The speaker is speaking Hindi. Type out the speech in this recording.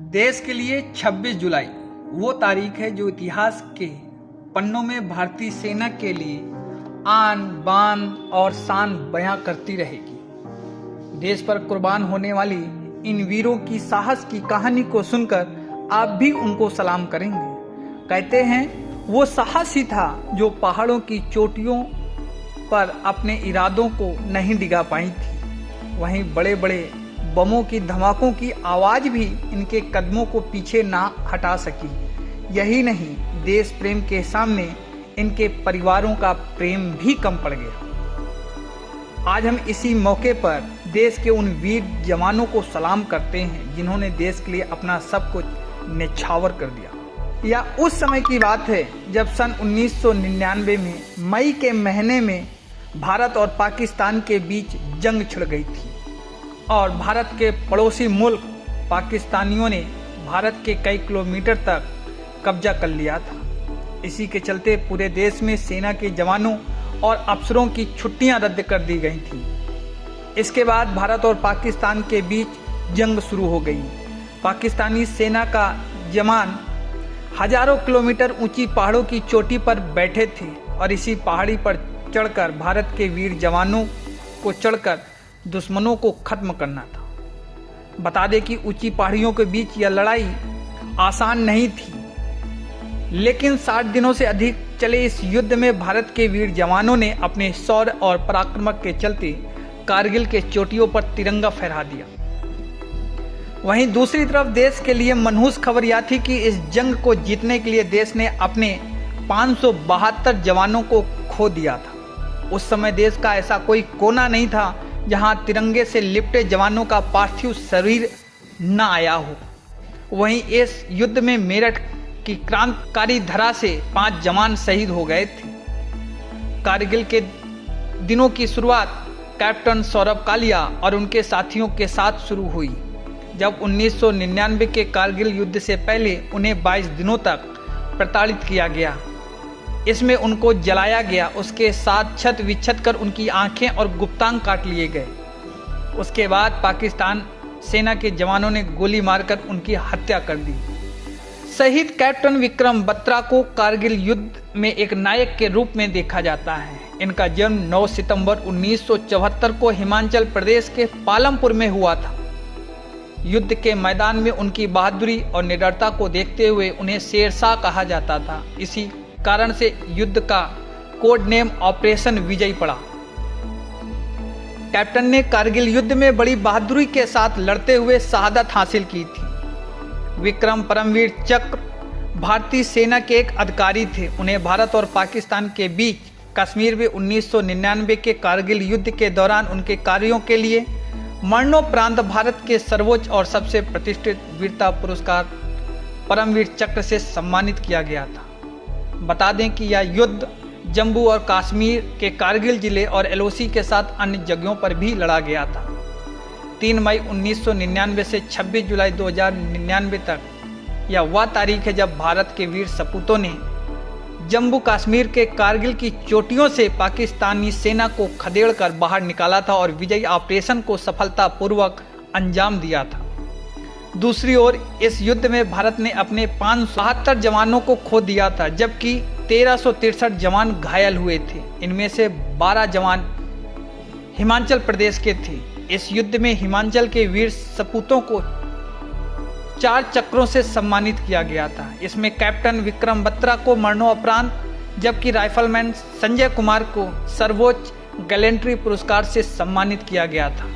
देश के लिए 26 जुलाई वो तारीख है जो इतिहास के पन्नों में भारतीय सेना के लिए आन बान और शान बयां करती रहेगी। देश पर कुर्बान होने वाली इन वीरों की साहस की कहानी को सुनकर आप भी उनको सलाम करेंगे। कहते हैं वो साहस ही था जो पहाड़ों की चोटियों पर अपने इरादों को नहीं डिगा पाई थी। वहीं बड़े बड़े बमों की धमाकों की आवाज भी इनके कदमों को पीछे ना हटा सकी। यही नहीं, देश प्रेम के सामने इनके परिवारों का प्रेम भी कम पड़ गया। आज हम इसी मौके पर देश के उन वीर जवानों को सलाम करते हैं जिन्होंने देश के लिए अपना सब कुछ न्यौछावर कर दिया। यह उस समय की बात है जब सन 1999 में मई के महीने में भारत और पाकिस्तान के बीच जंग छिड़ गई थी और भारत के पड़ोसी मुल्क पाकिस्तानियों ने भारत के कई किलोमीटर तक कब्जा कर लिया था। इसी के चलते पूरे देश में सेना के जवानों और अफसरों की छुट्टियां रद्द कर दी गई थी। इसके बाद भारत और पाकिस्तान के बीच जंग शुरू हो गई। पाकिस्तानी सेना का जवान हजारों किलोमीटर ऊंची पहाड़ों की चोटी पर बैठे थे और इसी पहाड़ी पर चढ़कर भारत के वीर जवानों को चढ़कर दुश्मनों को खत्म करना था। बता दें कि ऊंची पहाड़ियों के बीच यह लड़ाई आसान नहीं थी, लेकिन 60 दिनों से अधिक चले इस युद्ध में भारत के वीर जवानों ने अपने शौर्य और पराक्रम के चलते कारगिल के चोटियों पर तिरंगा फहरा दिया। वहीं दूसरी तरफ देश के लिए मनहूस खबर यह थी कि इस जंग को जीतने के लिए देश ने अपने 572 जवानों को खो दिया था। उस समय देश का ऐसा कोई कोना नहीं था जहां तिरंगे से लिपटे जवानों का पार्थिव शरीर न आया हो। वहीं इस युद्ध में मेरठ की क्रांतिकारी धरा से 5 जवान शहीद हो गए थे। कारगिल के दिनों की शुरुआत कैप्टन सौरभ कालिया और उनके साथियों के साथ शुरू हुई, जब 1999 के कारगिल युद्ध से पहले उन्हें 22 दिनों तक प्रताड़ित किया गया। इसमें उनको जलाया गया, उसके साथ छत विच्छत कर उनकी आंखें और गुप्तांग काट लिए गए। उसके बाद पाकिस्तान सेना के जवानों ने गोली मारकर उनकी हत्या कर दी। शहीद कैप्टन विक्रम बत्रा को कारगिल युद्ध में एक नायक के रूप में देखा जाता है। इनका जन्म 9 सितंबर 1974 को हिमाचल प्रदेश के पालमपुर में हुआ था। युद्ध के मैदान में उनकी बहादुरी और निडरता को देखते हुए उन्हें शेरशाह कहा जाता था। इसी कारण से युद्ध का कोड नेम ऑपरेशन विजय पड़ा। कैप्टन ने कारगिल युद्ध में बड़ी बहादुरी के साथ लड़ते हुए शहादत हासिल की थी। विक्रम परमवीर चक्र भारतीय सेना के एक अधिकारी थे। उन्हें भारत और पाकिस्तान के बीच कश्मीर में 1999 के कारगिल युद्ध के दौरान उनके कार्यों के लिए मरणोपरांत भारत के सर्वोच्च और सबसे प्रतिष्ठित वीरता पुरस्कार परमवीर चक्र से सम्मानित किया गया था। बता दें कि यह युद्ध जम्मू और कश्मीर के कारगिल जिले और एलओसी के साथ अन्य जगहों पर भी लड़ा गया था। 3 मई 1999 से 26 जुलाई 2099 तक यह वह तारीख है जब भारत के वीर सपूतों ने जम्मू कश्मीर के कारगिल की चोटियों से पाकिस्तानी सेना को खदेड़कर बाहर निकाला था और विजयी ऑपरेशन को सफलतापूर्वक अंजाम दिया था। दूसरी ओर इस युद्ध में भारत ने अपने 572 जवानों को खो दिया था, जबकि 1363 जवान घायल हुए थे। इनमें से 12 जवान हिमाचल प्रदेश के थे। इस युद्ध में हिमाचल के वीर सपूतों को 4 चक्रों से सम्मानित किया गया था। इसमें कैप्टन विक्रम बत्रा को मरणोपरांत, जबकि राइफलमैन संजय कुमार को सर्वोच्च गैलेंट्री पुरस्कार से सम्मानित किया गया था।